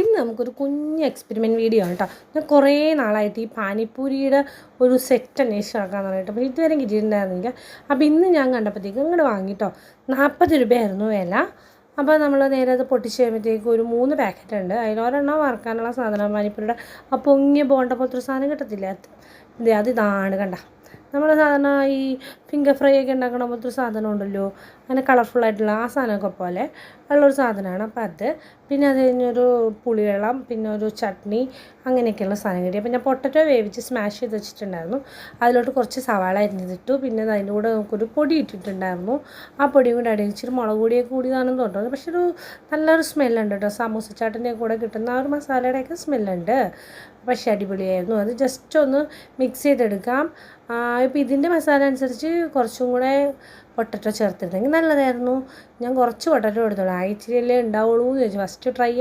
ഇന്ന് നമുക്കൊരു കുഞ്ഞ് എക്സ്പെരിമെൻറ്റ് വീഡിയോ ആണ് കേട്ടോ. ഞാൻ കുറേ നാളായിട്ട് ഈ പാനിപ്പൂരിയുടെ ഒരു സെറ്റ് അന്വേഷിച്ച് നടക്കാമെന്ന് പറഞ്ഞിട്ട് അപ്പോൾ ഇതുവരെ കിട്ടിയിട്ടുണ്ടായിരുന്നില്ല. അപ്പോൾ ഇന്ന് ഞാൻ കണ്ടപ്പോഴത്തേക്കും ഇങ്ങോട്ട് വാങ്ങിട്ടോ. 40 രൂപയായിരുന്നു വില. അപ്പോൾ നമ്മൾ നേരെ അത് പൊട്ടിച്ച് കഴിയുമ്പോഴത്തേക്കും ഒരു 3 പാക്കറ്റ് ഉണ്ട്. അതിലൊരെണ്ണം വറുക്കാനുള്ള സാധനം പാനിപ്പൂരിയുടെ ആ പൊങ്ങിയ ബോണ്ട പോലത്തെ ഒരു സാധനം കിട്ടത്തില്ല. ഇതാണ് കണ്ട. നമ്മൾ സാധാരണ ഈ ഫിംഗർ ഫ്രൈ ഒക്കെ ഉണ്ടാക്കണ പോലത്തെ ഒരു സാധനം ഉണ്ടല്ലോ, അങ്ങനെ കളർഫുള്ളായിട്ടുള്ള ആ സാധനമൊക്കെ പോലെ ഉള്ളൊരു സാധനമാണ്. അപ്പോൾ അത് പിന്നെ അത് കഴിഞ്ഞൊരു പുളിവെള്ളം, പിന്നെ ഒരു ചട്നി, അങ്ങനെയൊക്കെയുള്ള സാധനം കിട്ടി. അപ്പോൾ ഞാൻ പൊട്ടറ്റോ വേവിച്ച് സ്മാഷ് ചെയ്ത് വെച്ചിട്ടുണ്ടായിരുന്നു. അതിലോട്ട് കുറച്ച് സവാള അരിഞ്ഞിട്ടു. പിന്നെ അതിൻ്റെ കൂടെ നമുക്കൊരു പൊടി ഇട്ടിട്ടുണ്ടായിരുന്നു. ആ പൊടിയും കൂടെ അടിച്ചിട്ട് മുളക് പൊടിയൊക്കെ കൂടിയതാണെന്ന് തോന്നുന്നത്. പക്ഷെ ഒരു നല്ലൊരു സ്മെല്ലുണ്ട് കേട്ടോ. സമൂസ ചാട്ടിൻ്റെ കൂടെ കിട്ടുന്ന ആ ഒരു മസാലയുടെയൊക്കെ സ്മെല്ലുണ്ട്. പക്ഷേ അടിപൊളിയായിരുന്നു. അത് ജസ്റ്റ് ഒന്ന് മിക്സ് ചെയ്തെടുക്കാം. ഇപ്പോൾ ഇതിൻ്റെ മസാല അനുസരിച്ച് കുറച്ചും കൂടെ പൊട്ടറ്റോ ചേർത്തിരുന്നെങ്കിൽ നല്ലതായിരുന്നു. ഞാൻ കുറച്ച് പൊട്ടറ്റോ എടുത്തോളൂ. ആഴ്ചയിലേ ഉണ്ടാവുള്ളൂ എന്ന് ചോദിച്ചു. First try